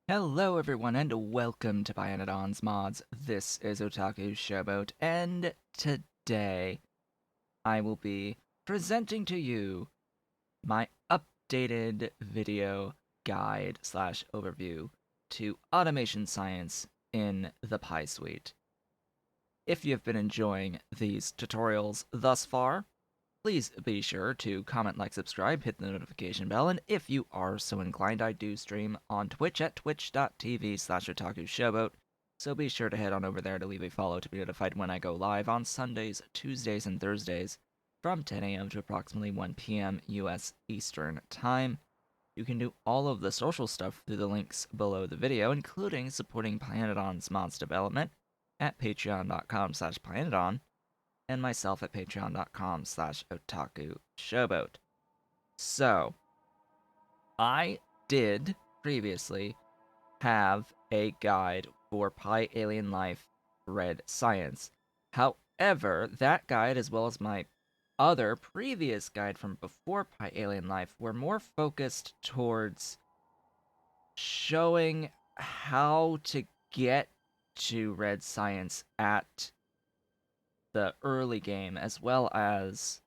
Hello everyone and welcome to Pyanodons Mods. This is Otaku Showboat, and today I will be presenting to you my updated video guide slash overview to automation science in the Pi Suite. If you've been enjoying these tutorials thus far, please be sure to comment, like, subscribe, hit the notification bell, and if you are so inclined, I do stream on Twitch at twitch.tv/otakushowboat, so be sure to head on over there to leave a follow to be notified when I go live on Sundays, Tuesdays, and Thursdays from 10 a.m. to approximately 1 p.m. US Eastern Time. You can do all of the social stuff through the links below the video, including supporting Pyanodon's mods development at patreon.com/pyanodon and myself at patreon.com/otakushowboat. So, I did previously have a guide for Pi Alien Life Red Science. However, that guide, as well as my other previous guide from before Pi Alien Life, were more focused towards showing how to get to Red Science at the early game, as well as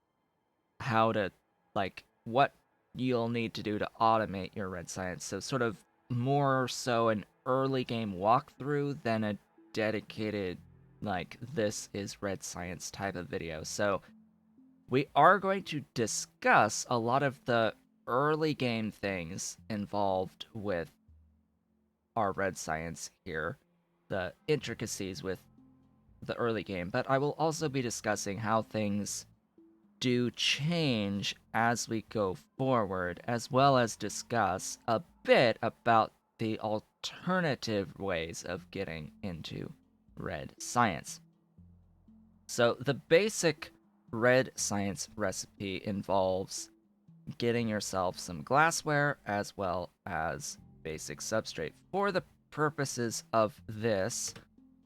how to, like, what you'll need to do to automate your red science. So sort of more so an early game walkthrough than a dedicated, like, this is red science type of video. So we are going to discuss a lot of the early game things involved with our red science here, the intricacies with the early game, but I will also be discussing how things do change as we go forward, as well as discuss a bit about the alternative ways of getting into red science. So, the basic red science recipe involves getting yourself some glassware as well as basic substrate. For the purposes of this,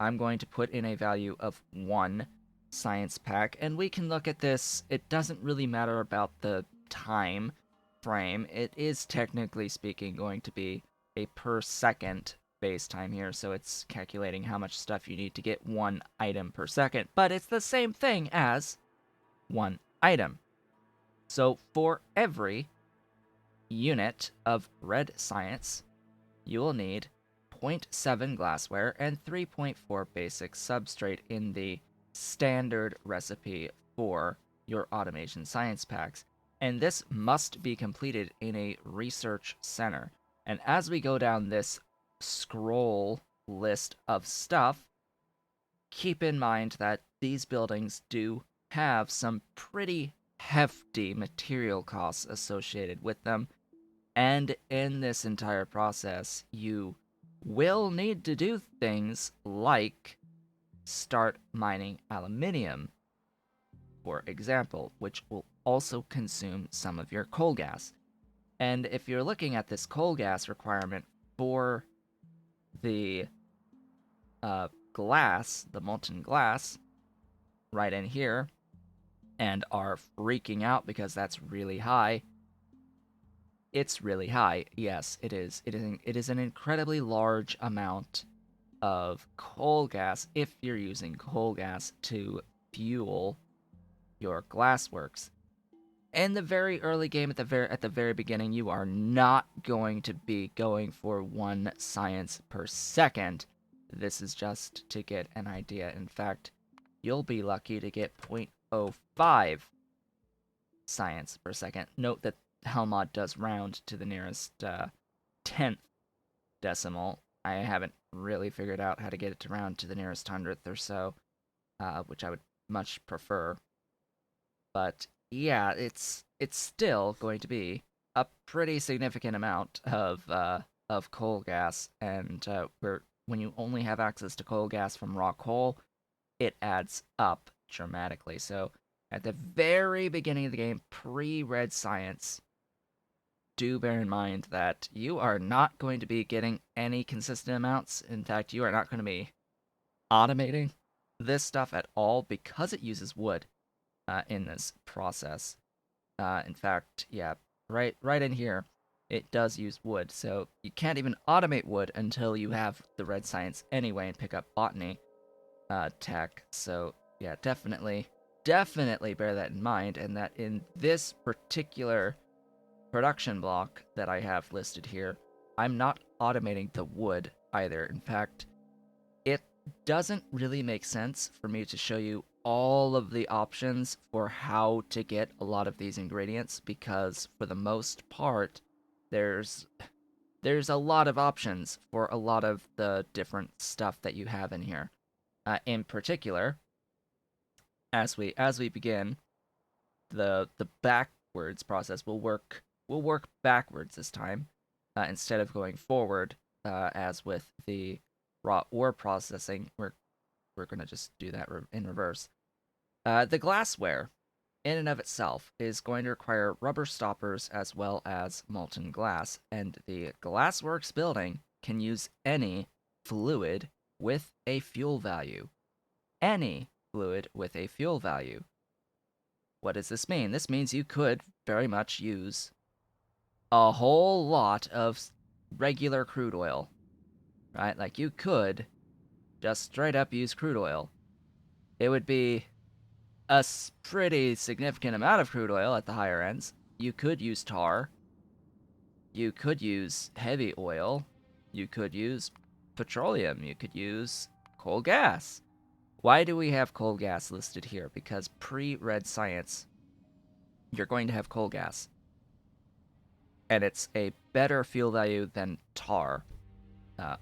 I'm going to put in a value of 1 science pack, and we can look at this. It doesn't really matter about the time frame. It is, technically speaking, going to be a per second base time here, so it's calculating how much stuff you need to get 1 item per second, but it's the same thing as 1 item. So for every unit of red science, you will need 0.7 glassware and 3.4 basic substrate in the standard recipe for your automation science packs. And this must be completed in a research center. And as we go down this scroll list of stuff, keep in mind that these buildings do have some pretty hefty material costs associated with them. And in this entire process, you will need to do things like start mining aluminium, for example, which will also consume some of your coal gas. And if you're looking at this coal gas requirement for the glass, the molten glass, right in here, and are freaking out because that's really high, it's really high. Yes, it is. It is an incredibly large amount of coal gas if you're using coal gas to fuel your glassworks. In the very early game, at the very beginning, you are not going to be going for 1 science per second. This is just to get an idea. In fact, you'll be lucky to get 0.05 science per second. Note that Helmod does round to the nearest 10th decimal. I haven't really figured out how to get it to round to the nearest 100th or so, which I would much prefer. But yeah, it's still going to be a pretty significant amount of coal gas, and when you only have access to coal gas from raw coal, it adds up dramatically. So at the very beginning of the game, pre-red science, do bear in mind that you are not going to be getting any consistent amounts. In fact, you are not going to be automating this stuff at all because it uses wood in this process. In fact, yeah, right in here, it does use wood, so you can't even automate wood until you have the red science anyway and pick up botany tech. So yeah, definitely bear that in mind, and that in this particular production block that I have listed here, I'm not automating the wood either. In fact, it doesn't really make sense for me to show you all of the options for how to get a lot of these ingredients, because for the most part, there's a lot of options for a lot of the different stuff that you have in here. In particular, as we begin, the backwards process will work backwards this time, instead of going forward, as with the raw ore processing. We're gonna just do that in reverse. The glassware, in and of itself, is going to require rubber stoppers as well as molten glass, and the glassworks building can use any fluid with a fuel value. Any fluid with a fuel value. What does this mean? This means you could very much use a whole lot of regular crude oil, right? Like, you could just straight up use crude oil. It would be a pretty significant amount of crude oil at the higher ends. You could use tar. You could use heavy oil. You could use petroleum. You could use coal gas. Why do we have coal gas listed here? Because pre-red science, you're going to have coal gas, and it's a better fuel value than tar,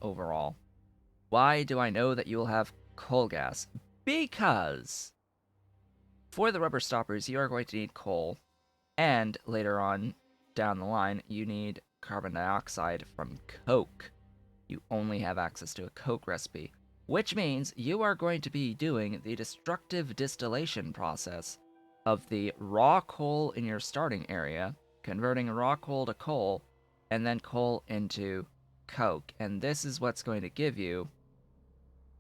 overall. Why do I know that you will have coal gas? Because for the rubber stoppers, you are going to need coal, and later on down the line, you need carbon dioxide from coke. You only have access to a coke recipe, which means you are going to be doing the destructive distillation process of the raw coal in your starting area, converting raw coal to coal, and then coal into coke. And this is what's going to give you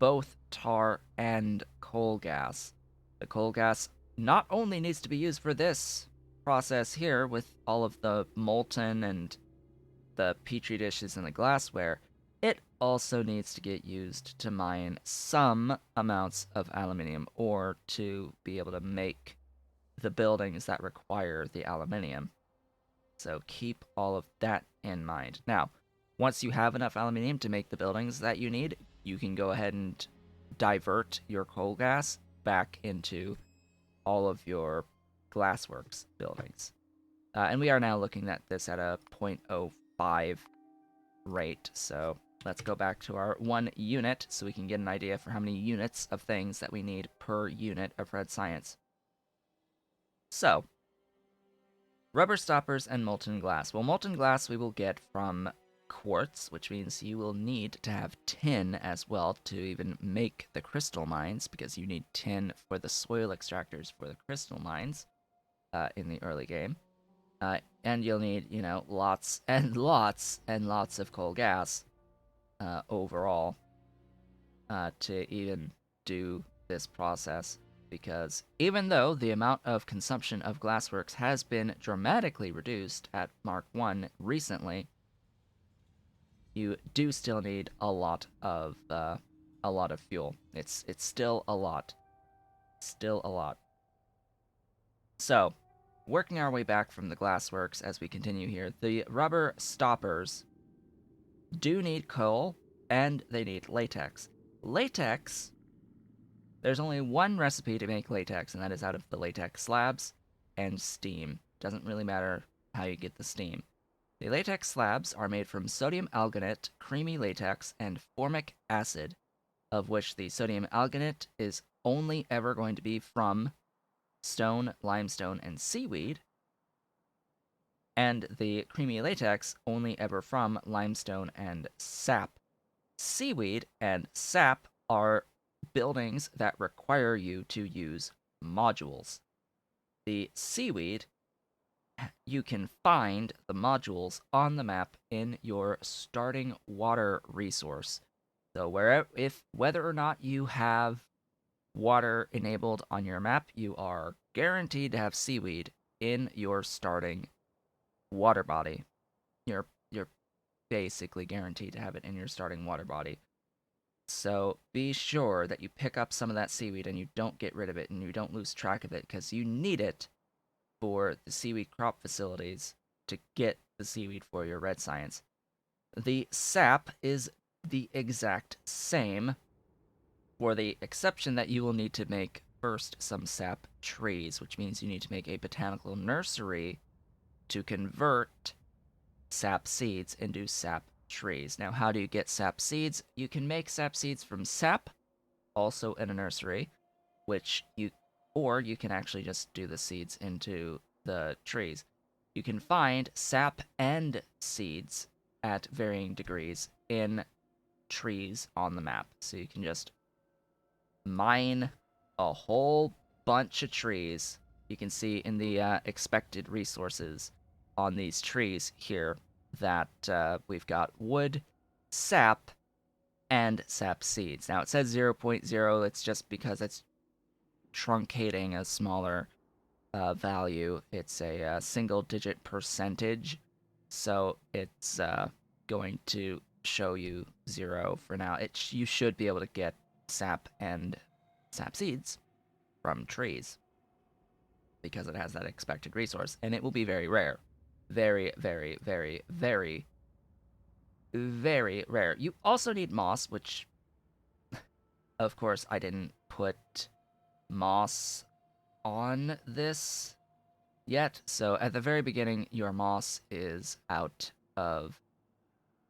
both tar and coal gas. The coal gas not only needs to be used for this process here with all of the molten and the petri dishes and the glassware, it also needs to get used to mine some amounts of aluminium ore to be able to make the buildings that require the aluminium. So keep all of that in mind. Now, once you have enough aluminium to make the buildings that you need, you can go ahead and divert your coal gas back into all of your glassworks buildings. And we are now looking at this at a 0.05 rate, so let's go back to our 1 unit so we can get an idea for how many units of things that we need per unit of red science. So, rubber stoppers and molten glass. Well, molten glass we will get from quartz, which means you will need to have tin as well to even make the crystal mines, because you need tin for the soil extractors for the crystal mines in the early game. And you'll need, lots and lots and lots of coal gas overall to even do this process. Because even though the amount of consumption of glassworks has been dramatically reduced at Mark 1 recently, you do still need a lot of fuel. It's still a lot. Still a lot. So, working our way back from the glassworks as we continue here, the rubber stoppers do need coal, and they need latex. Latex, there's only one recipe to make latex, and that is out of the latex slabs and steam. Doesn't really matter how you get the steam. The latex slabs are made from sodium alginate, creamy latex, and formic acid, of which the sodium alginate is only ever going to be from stone, limestone, and seaweed, and the creamy latex only ever from limestone and sap. Seaweed and sap are buildings that require you to use modules. The seaweed, you can find the modules on the map in your starting water resource. So whether or not you have water enabled on your map, you are guaranteed to have seaweed in your starting water body. you're basically guaranteed to have it in your starting water body. So be sure that you pick up some of that seaweed and you don't get rid of it and you don't lose track of it because you need it for the seaweed crop facilities to get the seaweed for your red science. The sap is the exact same, for the exception that you will need to make first some sap trees, which means you need to make a botanical nursery to convert sap seeds into sap trees. Now, how do you get sap seeds? You can make sap seeds from sap, also in a nursery, or you can actually just do the seeds into the trees. You can find sap and seeds at varying degrees in trees on the map. So you can just mine a whole bunch of trees. You can see in the expected resources on these trees here that we've got wood, sap, and sap seeds. Now it says 0.0, it's just because it's truncating a smaller value. It's a single digit percentage, so it's going to show you 0 for now. You should be able to get sap and sap seeds from trees because it has that expected resource, and it will be very rare. Very, very, very, very, very rare. You also need moss, which, of course, I didn't put moss on this yet. So at the very beginning, your moss is out of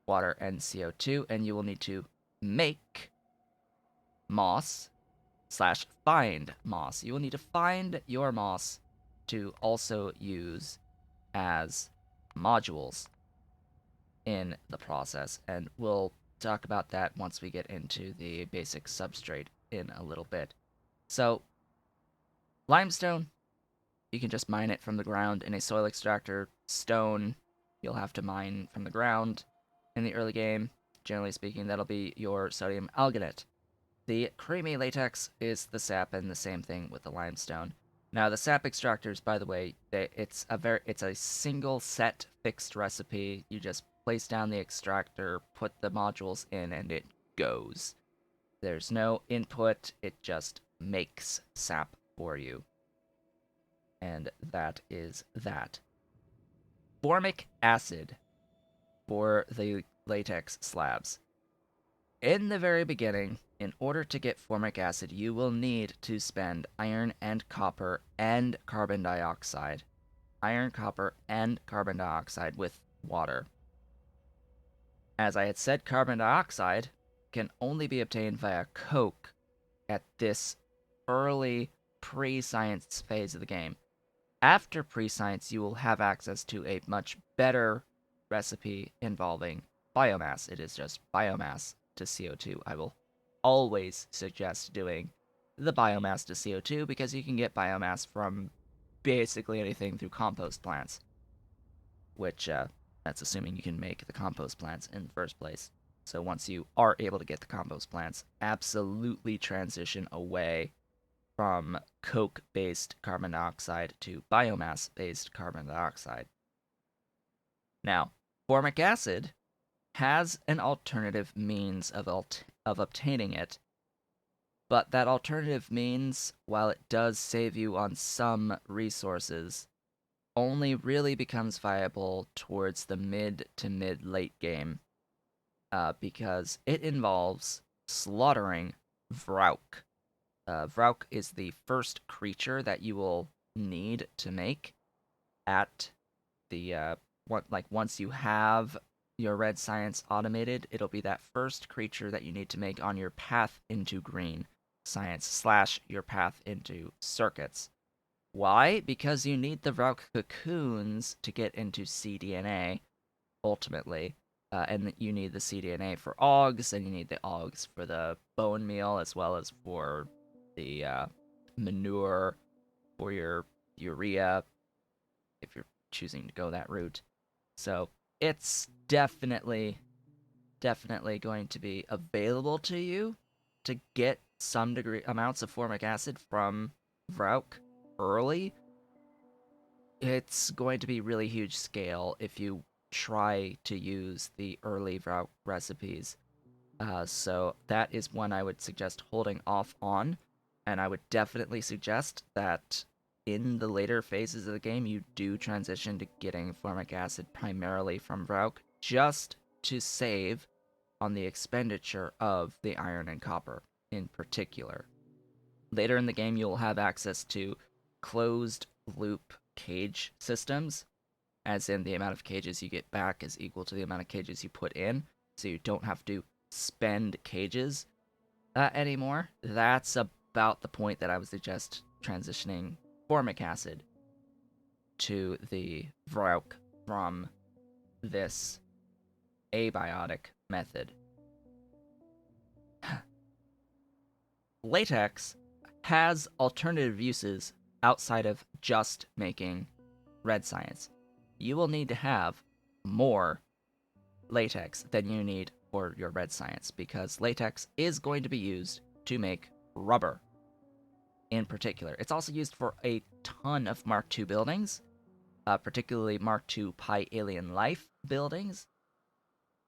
water and CO2, and you will need to make moss slash find moss. You will need to find your moss to also use as modules in the process, and we'll talk about that once we get into the basic substrate in a little bit. So, limestone, you can just mine it from the ground in a soil extractor. Stone, you'll have to mine from the ground in the early game. Generally speaking, that'll be your sodium alginate. The creamy latex is the sap, and the same thing with the limestone. Now, the sap extractors, by the way, it's a single set fixed recipe. You just place down the extractor, put the modules in, and it goes. There's no input, it just makes sap for you. And that is that. Formic acid for the latex slabs. In the very beginning, in order to get formic acid, you will need to spend iron and copper and carbon dioxide. Iron, copper, and carbon dioxide with water. As I had said, carbon dioxide can only be obtained via coke at this early pre-science phase of the game. After pre-science, you will have access to a much better recipe involving biomass. It is just biomass to CO2. I will always suggest doing the biomass to CO2 because you can get biomass from basically anything through compost plants, which that's assuming you can make the compost plants in the first place. So once you are able to get the compost plants, absolutely transition away from coke-based carbon dioxide to biomass-based carbon dioxide. Now, formic acid has an alternative means of obtaining it, but that alternative means, while it does save you on some resources, only really becomes viable towards the mid to mid-late game, because it involves slaughtering Vrauk. Vrauk is the first creature that you will need to make at the once you have your red science automated, it'll be that first creature that you need to make on your path into green science slash your path into circuits. Why? Because you need the Vrauk cocoons to get into cDNA, ultimately. And you need the cDNA for Augs, and you need the Augs for the bone meal, as well as for the manure for your urea, if you're choosing to go that route. So it's definitely going to be available to you to get some degree amounts of formic acid from Vrauk early. It's going to be really huge scale if you try to use the early recipes. So that is one I would suggest holding off on, and I would definitely suggest that in the later phases of the game you do transition to getting formic acid primarily from Vrauk, just to save on the expenditure of the iron and copper in particular. Later in the game, you'll have access to closed loop cage systems, as in the amount of cages you get back is equal to the amount of cages you put in, so you don't have to spend cages anymore. That's about the point that I would suggest transitioning formic acid to the Vrauk from this abiotic method. Latex has alternative uses outside of just making red science. You will need to have more latex than you need for your red science, because latex is going to be used to make rubber in particular. It's also used for a ton of Mark II buildings, particularly Mark II Pi Alien Life buildings,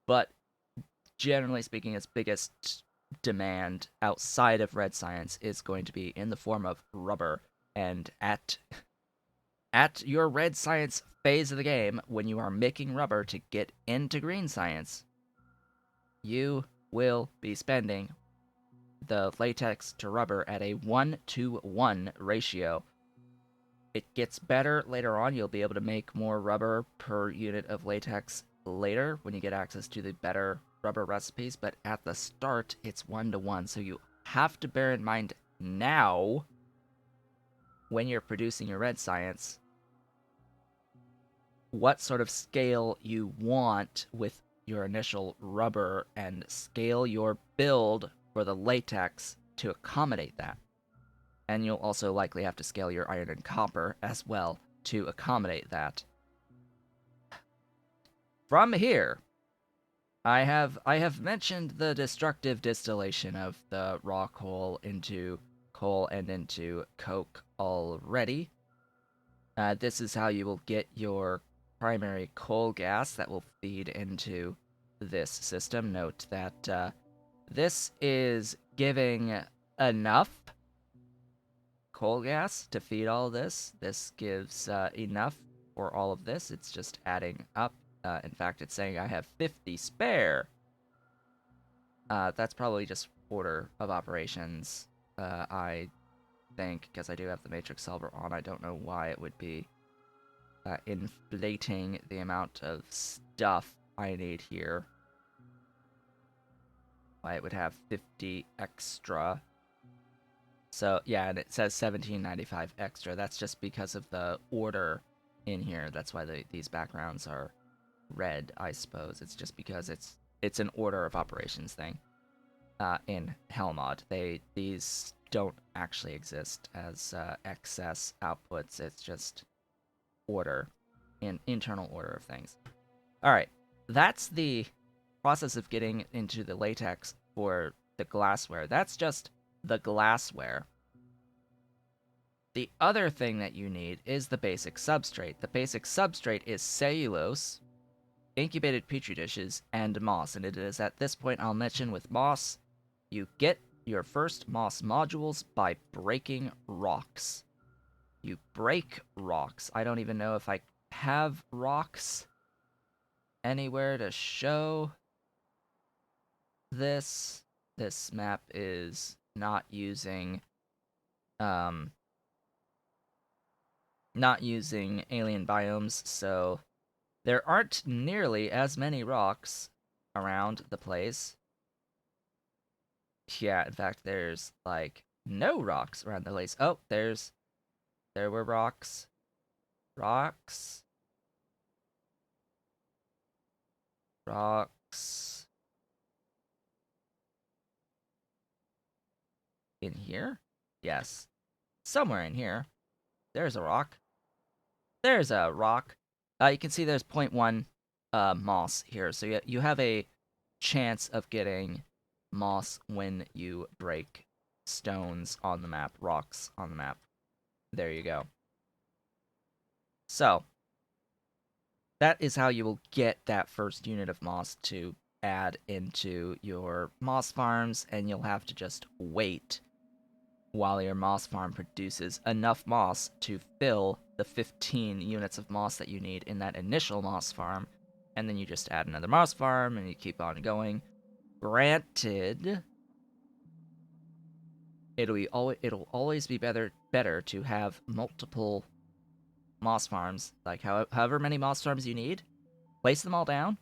but generally speaking, its biggest demand outside of red science is going to be in the form of rubber. And at your red science phase of the game, when you are making rubber to get into green science, you will be spending the latex to rubber at a 1-to-1 ratio. It gets better later on. You'll be able to make more rubber per unit of latex later when you get access to the better rubber recipes, but at the start, it's 1-to-1. So you have to bear in mind now, when you're producing your red science, what sort of scale you want with your initial rubber, and scale your build for the latex to accommodate that. And you'll also likely have to scale your iron and copper as well to accommodate that. From here, I have mentioned the destructive distillation of the raw coal into coal and into coke already. This is how you will get your primary coal gas that will feed into this system. Note that this is giving enough coal gas to feed all this. This gives enough for all of this. It's just adding up. In fact, it's saying I have 50 spare. That's probably just order of operations, I think, because I do have the matrix solver on. I don't know why it would be inflating the amount of stuff I need here. Why it would have 50 extra. So yeah, and it says 1795 extra. That's just because of the order in here. That's why these backgrounds are red, I suppose. It's just because it's an order of operations thing. In Hellmod, these don't actually exist as excess outputs. It's just order, in internal order of things. All right, that's the process of getting into the latex for the glassware. That's just the glassware. The other thing that you need is the basic substrate. The basic substrate is cellulose, incubated petri dishes, and moss. And it is at this point I'll mention with moss, you get your first moss modules by breaking rocks. You break rocks. I don't even know if I have rocks anywhere to show this. This map is not using alien biomes, so there aren't nearly as many rocks around the place. Yeah, in fact, there's like no rocks around the place. Oh, there were rocks. Rocks. Rocks. In here? Yes. Somewhere in here. There's a rock. There's a rock. You can see there's 0.1 moss here. So you have a chance of getting moss when you break stones on the map, rocks on the map. There you go. So, that is how you will get that first unit of moss to add into your moss farms, and you'll have to just wait while your moss farm produces enough moss to fill the 15 units of moss that you need in that initial moss farm, and then you just add another moss farm and you keep on going. Granted, it'll always be better to have multiple moss farms, like however many moss farms you need, place them all down,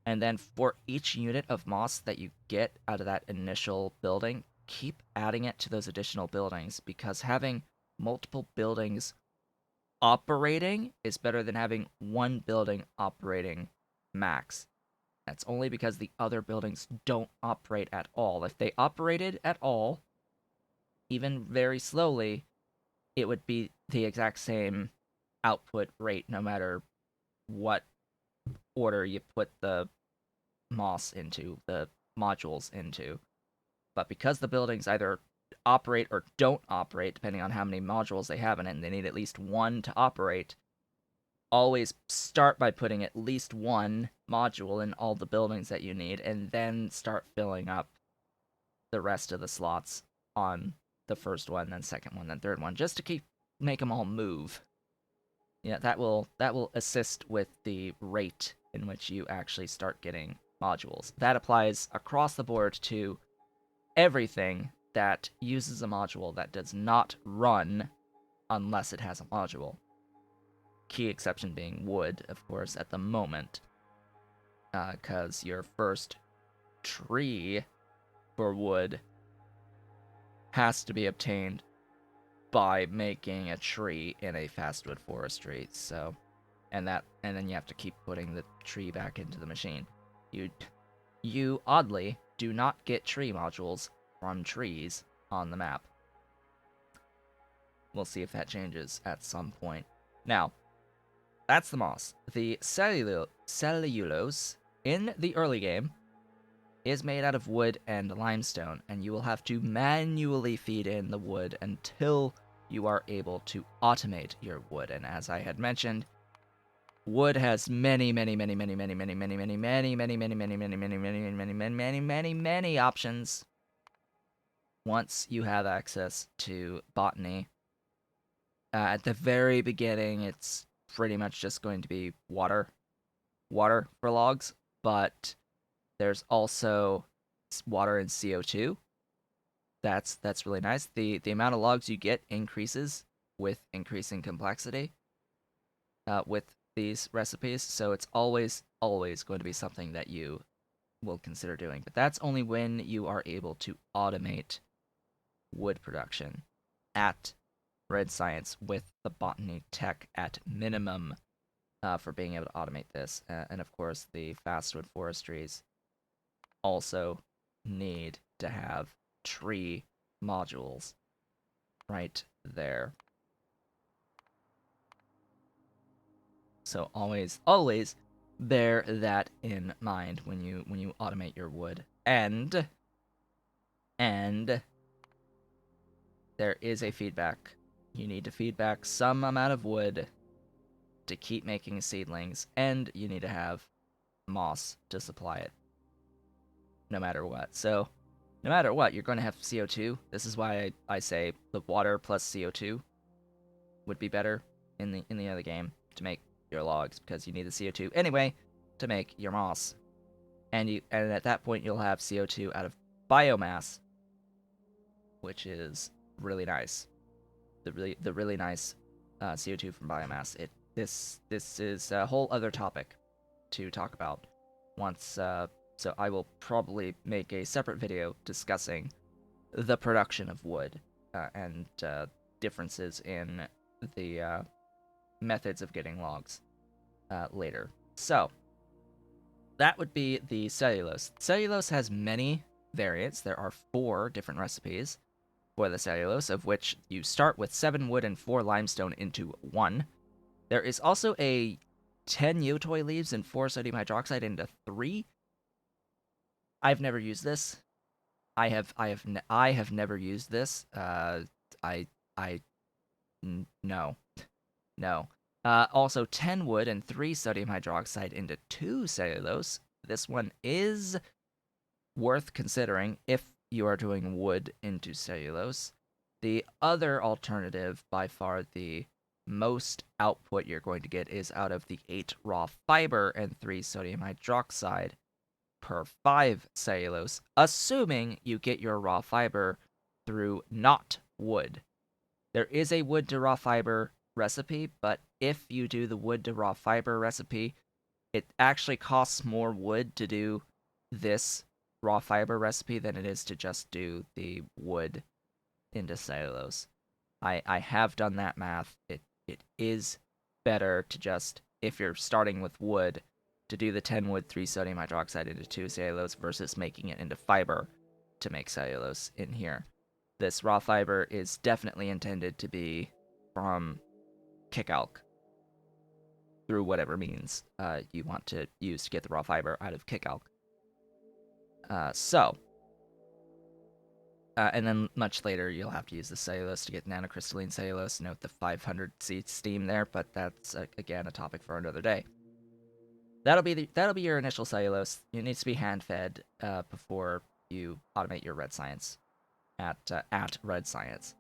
and then for each unit of moss that you get out of that initial building, keep adding it to those additional buildings, because having multiple buildings operating is better than having one building operating max. That's only because the other buildings don't operate at all. If they operated at all, even very slowly, it would be the exact same output rate no matter what order you put the moss into, the modules into. But because the buildings either operate or don't operate, depending on how many modules they have in it, and they need at least one to operate, always start by putting at least one module in all the buildings that you need, and then start filling up the rest of the slots on the first one, then second one, then third one, just to make them all move. Yeah, that will assist with the rate in which you actually start getting modules. That applies across the board to everything that uses a module that does not run unless it has a module. Key exception being wood, of course, at the moment, because your first tree for wood has to be obtained by making a tree in a fastwood forestry. So, and then you have to keep putting the tree back into the machine. You oddly do not get tree modules from trees on the map. We'll see if that changes at some point. Now, that's the moss. The cellulose in the early game is made out of wood and limestone, and you will have to manually feed in the wood until you are able to automate your wood. And as I had mentioned, wood has many options once you have access to botany. At the very beginning, it's pretty much just going to be water for logs, but there's also water and CO2. That's really nice. The amount of logs you get increases with increasing complexity with these recipes, so it's always going to be something that you will consider doing. But that's only when you are able to automate wood production at Red Science with the botany tech at minimum for being able to automate this. And of course, the fastwood forestries also need to have tree modules right there. So always bear that in mind when you automate your wood. And there is a feedback. You need to feed back some amount of wood to keep making seedlings, and you need to have moss to supply it. No matter what. So, no matter what, you're going to have CO2. This is why I say the water plus CO2 would be better in the other game to make your logs, because you need the CO2 anyway to make your moss. And at that point you'll have CO2 out of biomass, which is really nice. The really nice CO2 from biomass. This is a whole other topic to talk about once. So I will probably make a separate video discussing the production of wood and differences in the methods of getting logs later. So that would be the cellulose. Cellulose has many variants. There are 4 different recipes for the cellulose, of which you start with 7 wood and 4 limestone into 1. There is also a 10 yotoi leaves and 4 sodium hydroxide into 3. I've never used this. I have never used this. No. Also 10 wood and 3 sodium hydroxide into 2 cellulose. This one is worth considering if you are doing wood into cellulose. The other alternative, by far the most output you're going to get, is out of the 8 raw fiber and 3 sodium hydroxide per 5 cellulose, assuming you get your raw fiber through not wood. There is a wood to raw fiber recipe, but if you do the wood to raw fiber recipe, it actually costs more wood to do this raw fiber recipe than it is to just do the wood into cellulose. I have done that math. It is better to just, if you're starting with wood, to do the 10 wood 3 sodium hydroxide into 2 cellulose versus making it into fiber to make cellulose in here. This raw fiber is definitely intended to be from kickalc through whatever means you want to use to get the raw fiber out of kickalc. And then much later, you'll have to use the cellulose to get nanocrystalline cellulose. Note the 500 C steam there, but that's again a topic for another day. That'll be your initial cellulose. It needs to be hand fed before you automate your red science at red science.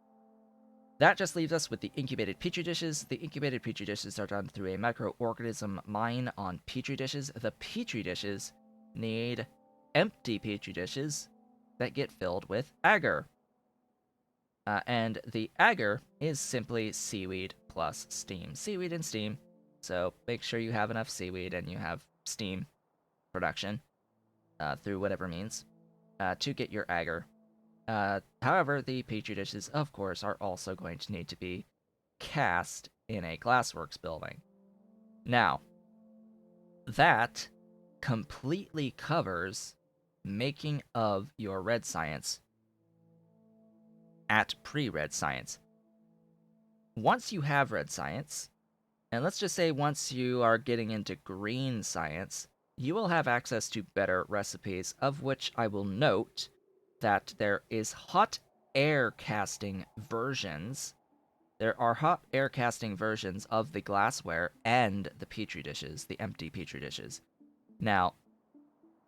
That just leaves us with the incubated petri dishes. The incubated petri dishes are done through a microorganism mine on petri dishes. The petri dishes need empty petri dishes that get filled with agar. And the agar is simply seaweed plus steam. Seaweed and steam. So make sure you have enough seaweed and you have steam production through whatever means to get your agar. However, the petri dishes, of course, are also going to need to be cast in a Glassworks building. Now, that completely covers making of your red science at pre-red science. Once you have red science, and let's just say once you are getting into green science, you will have access to better recipes, of which I will note that there is hot air casting versions. There are hot air casting versions of the glassware and the petri dishes, the empty petri dishes. Now,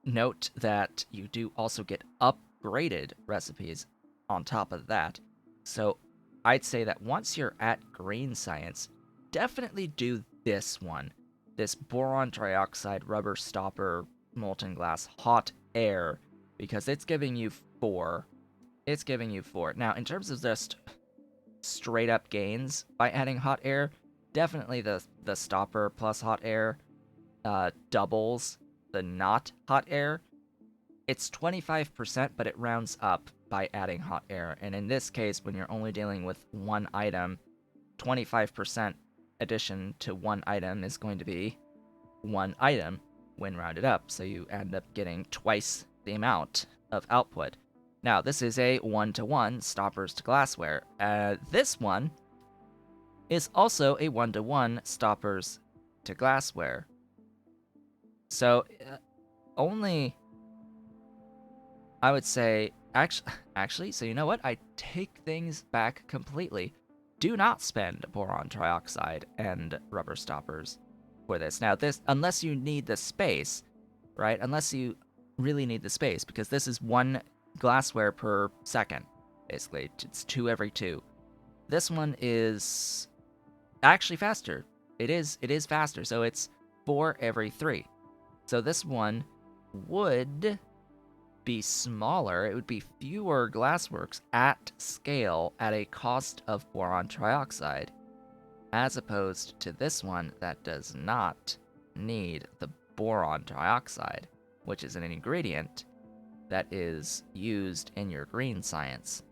note that you do also get upgraded recipes on top of that. So I'd say that once you're at green science, definitely do this one. This boron trioxide rubber stopper molten glass hot air, because it's giving you 4. It's giving you 4. Now, in terms of just straight up gains by adding hot air, definitely the stopper plus hot air doubles the not hot air. It's 25%, but it rounds up by adding hot air. And in this case, when you're only dealing with one item, 25% addition to one item is going to be one item when rounded up. So you end up getting twice the amount of output. Now, this is a 1-to-1 stoppers to glassware. This one is also a 1-to-1 stoppers to glassware. So, only, I would say, actually, so you know what? I take things back completely. Do not spend boron trioxide and rubber stoppers for this. Now, unless you need the space, right? Unless you really need the space, because this is 1 glassware per second, basically. It's 2 every 2. This one is actually faster. It is faster, so it's 4 every 3. So this one would be smaller. It would be fewer glassworks at scale at a cost of boron trioxide, as opposed to this one that does not need the boron trioxide, which is an ingredient that is used in your green science.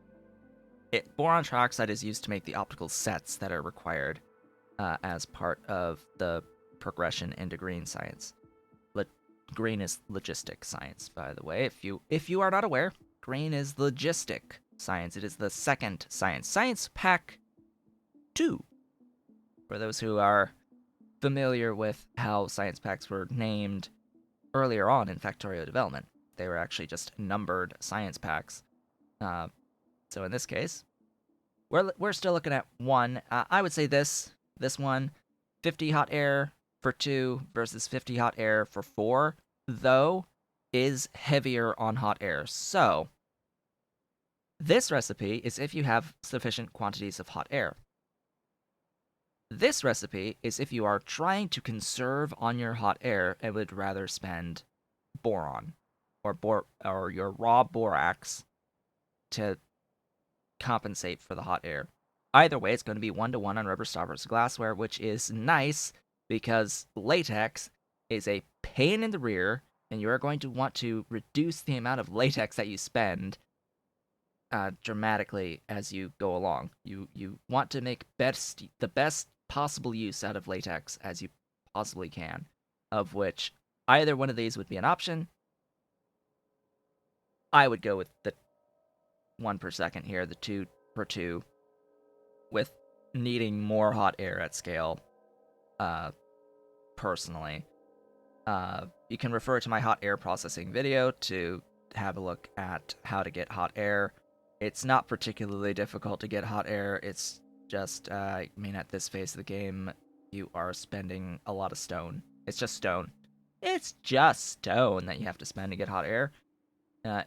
Boron trioxide is used to make the optical sets that are required as part of the progression into green science. Green is logistic science, by the way. If you are not aware, green is logistic science. It is the second science. Science Pack 2. For those who are familiar with how science packs were named earlier on in Factorio development, they were actually just numbered science packs. So in this case, we're still looking at 1. I would say this one 50 hot air for 2 versus 50 hot air for 4, though, is heavier on hot air. So, this recipe is if you have sufficient quantities of hot air. This recipe is if you are trying to conserve on your hot air and would rather spend boron or your raw borax to compensate for the hot air. Either way, it's going to be 1-to-1 on rubber stoppers glassware, which is nice because latex is a pain in the rear, and you are going to want to reduce the amount of latex that you spend dramatically as you go along. You want to make the best possible use out of latex as you possibly can, of which either one of these would be an option. I would go with the 1 per second here, the 2 per 2, with needing more hot air at scale, personally. You can refer to my hot air processing video to have a look at how to get hot air. It's not particularly difficult to get hot air. It's just, I mean, at this phase of the game, you are spending a lot of stone. It's just stone. It's just stone that you have to spend to get hot air.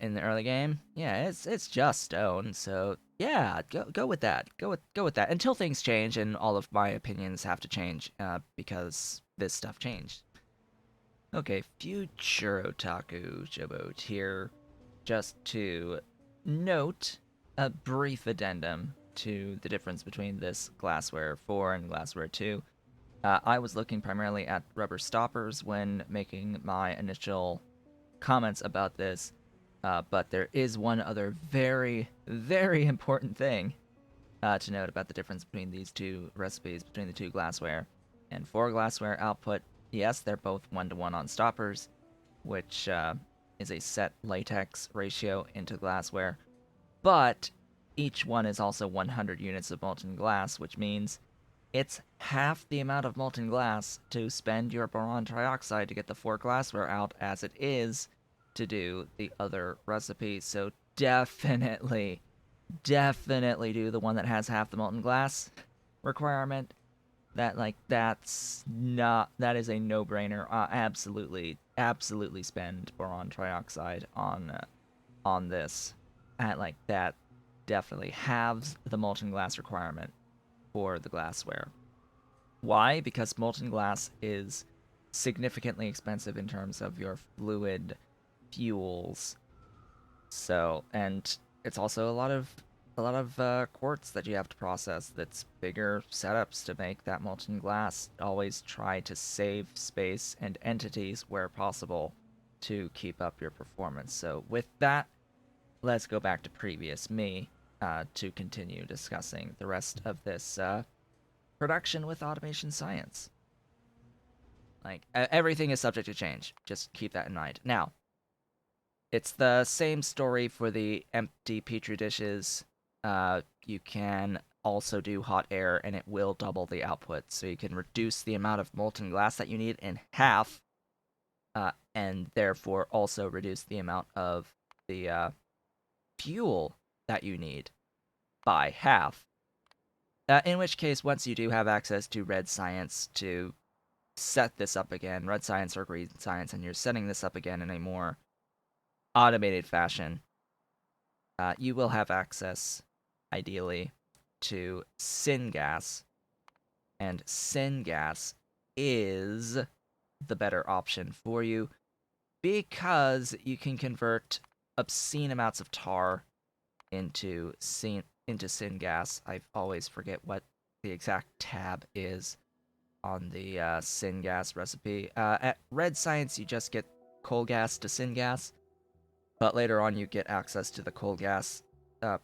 In the early game, yeah, it's just stone. So yeah, go with that. Go with that until things change and all of my opinions have to change because this stuff changed. Okay, future Otaku Showboat here, just to note a brief addendum to the difference between this Glassware 4 and Glassware 2. I was looking primarily at rubber stoppers when making my initial comments about this, but there is one other very, very important thing to note about the difference between these two recipes, between the two glassware. And for glassware output, yes, they're both 1-to-1 on stoppers, which is a set latex ratio into glassware, but each one is also 100 units of molten glass, which means it's half the amount of molten glass to spend your boron trioxide to get the 4 glassware out as it is to do the other recipe. So definitely do the one that has half the molten glass requirement. That is a no-brainer. Absolutely spend boron trioxide on this. That definitely halves the molten glass requirement for the glassware. Why? Because molten glass is significantly expensive in terms of your fluid fuels. So, and it's also a lot of quartz that you have to process. That's bigger setups to make that molten glass. Always try to save space and entities where possible to keep up your performance. So with that, let's go back to previous me to continue discussing the rest of this production with automation science. Everything is subject to change. Just keep that in mind. Now, it's the same story for the empty Petri dishes. You can also do hot air, and it will double the output. So you can reduce the amount of molten glass that you need in half, and therefore also reduce the amount of the fuel that you need by half. In which case, once you do have access to red science to set this up again, red science or green science, and you're setting this up again in a more automated fashion, you will have access, ideally, to syngas, and syngas is the better option for you because you can convert obscene amounts of tar into syngas. I always forget what the exact tab is on the syngas recipe. At red science, you just get coal gas to syngas, but later on you get access to the coal gas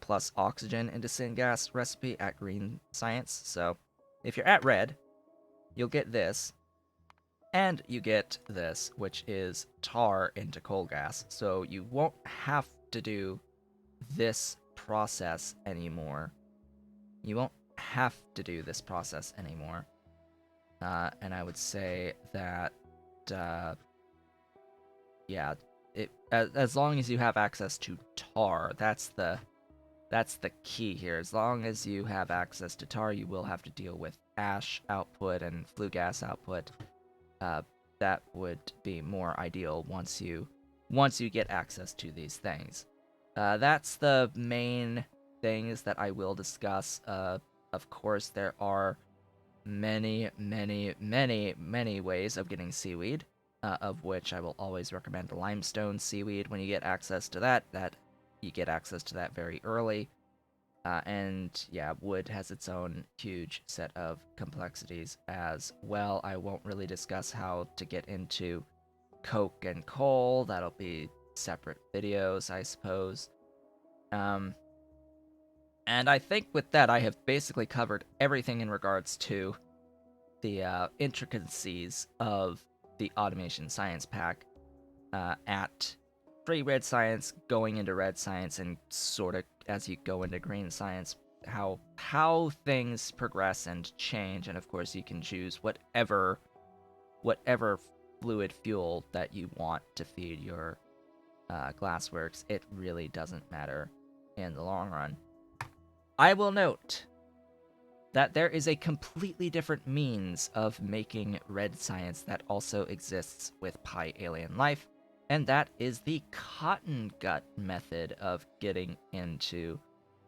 plus oxygen into syngas recipe at green science. So if you're at red, you'll get this, and you get this, which is tar into coal gas. So you won't have to do this process anymore. You won't have to do this process anymore. And I would say that, yeah, as long as you have access to tar, that's the key here. As long as you have access to tar, you will have to deal with ash output and flue gas output, that would be more ideal once you get access to these things. That's the main things that I will discuss. Of course, there are many, many, many, many ways of getting seaweed, of which I will always recommend limestone seaweed when you get access to that. That you get access to that very early. And yeah, wood has its own huge set of complexities as well. I won't really discuss how to get into coke and coal. That'll be separate videos, I suppose. And I think with that, I have basically covered everything in regards to the intricacies of the Automation Science Pack at pre-red science, going into red science, and sort of as you go into green science, how things progress and change. And of course, you can choose whatever fluid fuel that you want to feed your glassworks. It really doesn't matter in the long run. I will note that there is a completely different means of making red science that also exists with Pi Alien Life, and that is the cotton gut method of getting into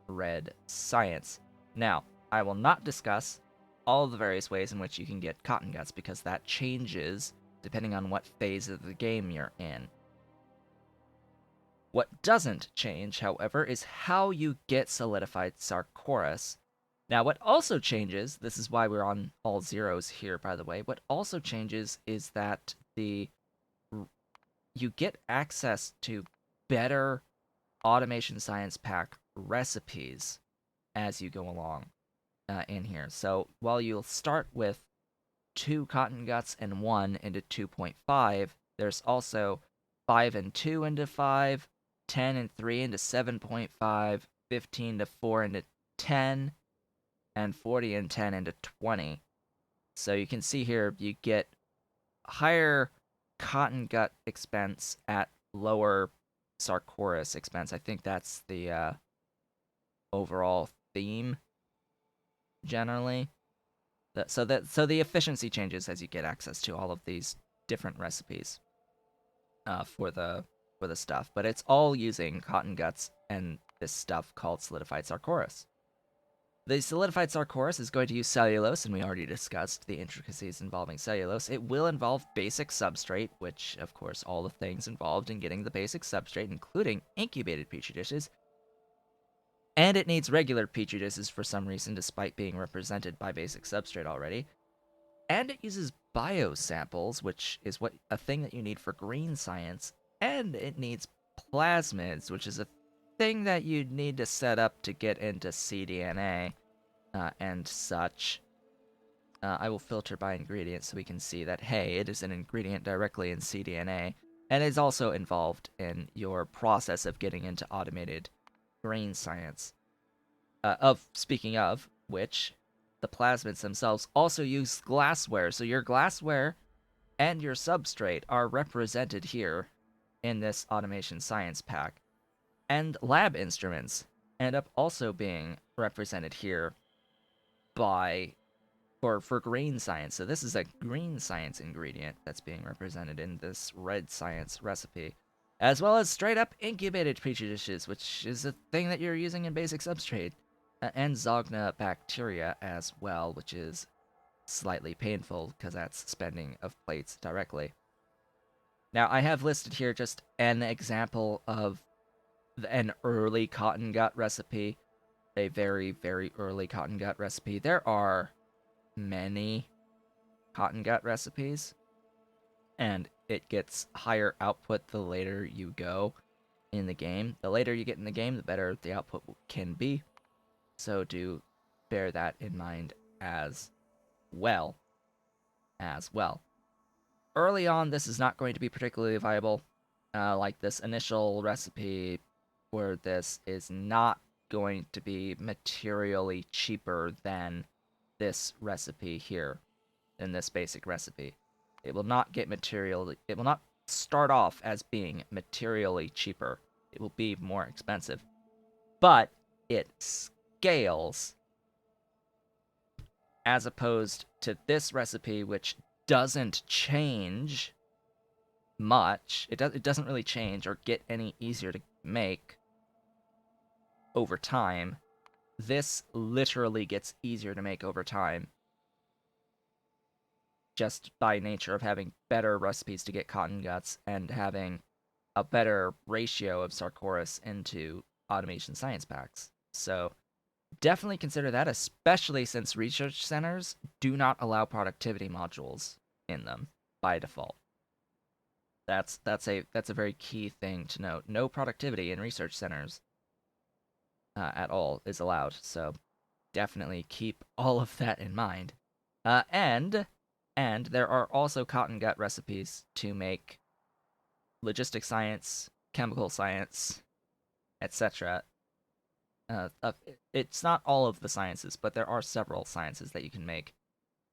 red science. Now, I will not discuss all the various ways in which you can get cotton guts because that changes depending on what phase of the game you're in. What doesn't change, however, is how you get solidified Sarcoris. Now, what also changes, this is why we're on all zeros here, by the way, what also changes is that you get access to better Automation Science Pack recipes as you go along in here. So while you'll start with 2 cotton guts and 1 into 2.5, there's also 5 and 2 into 5, 10 and 3 into 7.5, 15 to 4 into 10, and 40 and 10 into 20. So you can see here you get higher cotton gut expense at lower Sarcoris expense. I think that's the overall theme generally. So the efficiency changes as you get access to all of these different recipes for the stuff, but it's all using cotton guts and this stuff called solidified Sarcoris. The solidified Sarcoris is going to use cellulose, and we already discussed the intricacies involving cellulose. It will involve basic substrate, which, of course, all the things involved in getting the basic substrate, including incubated petri dishes. And it needs regular petri dishes for some reason, despite being represented by basic substrate already. And it uses biosamples, which is a thing that you need for green science. And it needs plasmids, which is a thing that you need to set up to get into cDNA and such. I will filter by ingredient so we can see that, hey, it is an ingredient directly in cDNA, and is also involved in your process of getting into automated green science. Speaking of which, the plasmids themselves also use glassware, so your glassware and your substrate are represented here in this Automation Science Pack. And lab instruments end up also being represented here for green science. So this is a green science ingredient that's being represented in this red science recipe, as well as straight up incubated petri dishes, which is a thing that you're using in basic substrate, and Zogna bacteria as well, which is slightly painful because that's spending of plates directly. Now, I have listed here just an example of an early cotton gut recipe, a very, very early cotton gut recipe. There are many cotton gut recipes, and it gets higher output the later you go in the game. The later you get in the game, the better the output can be. So do bear that in mind as well. Early on, this is not going to be particularly viable. Like this initial recipe where this is not going to be materially cheaper than this recipe here, in this basic recipe. It will not start off as being materially cheaper. It will be more expensive. But it scales as opposed to this recipe, which doesn't change much. It doesn't really change or get any easier to make over time. This literally gets easier to make over time, just by nature of having better recipes to get cotton guts and having a better ratio of Sarcoris into automation science packs. So definitely consider that, especially since research centers do not allow productivity modules in them by default. That's a very key thing to note. No productivity in research centers at all is allowed. So definitely keep all of that in mind. And there are also cotton gut recipes to make logistic science, chemical science, etc. It's not all of the sciences, but there are several sciences that you can make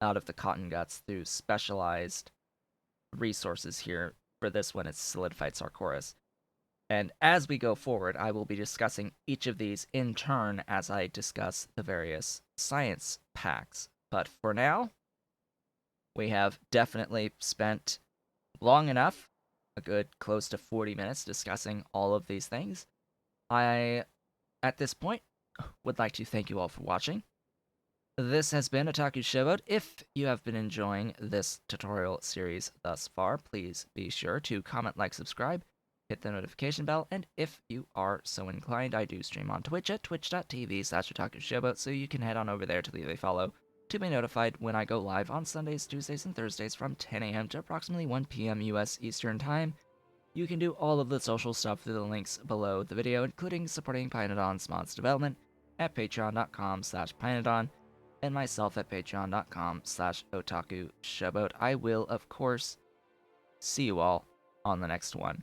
out of the cotton guts through specialized resources here. For this one, it's solidified sarcoris. And as we go forward, I will be discussing each of these in turn as I discuss the various science packs. But for now, we have definitely spent long enough, a good close to 40 minutes, discussing all of these things. I, at this point, would like to thank you all for watching. This has been Otaku Showboat. If you have been enjoying this tutorial series thus far, please be sure to comment, like, subscribe, hit the notification bell, and if you are so inclined, I do stream on Twitch at twitch.tv/OtakuShowboat, so you can head on over there to leave a follow to be notified when I go live on Sundays, Tuesdays, and Thursdays from 10 a.m. to approximately 1 p.m. US Eastern Time. You can do all of the social stuff through the links below the video, including supporting Pyanodon's mods development at patreon.com/Pyanodon, and myself at patreon.com/Otaku Showboat. I will, of course, see you all on the next one.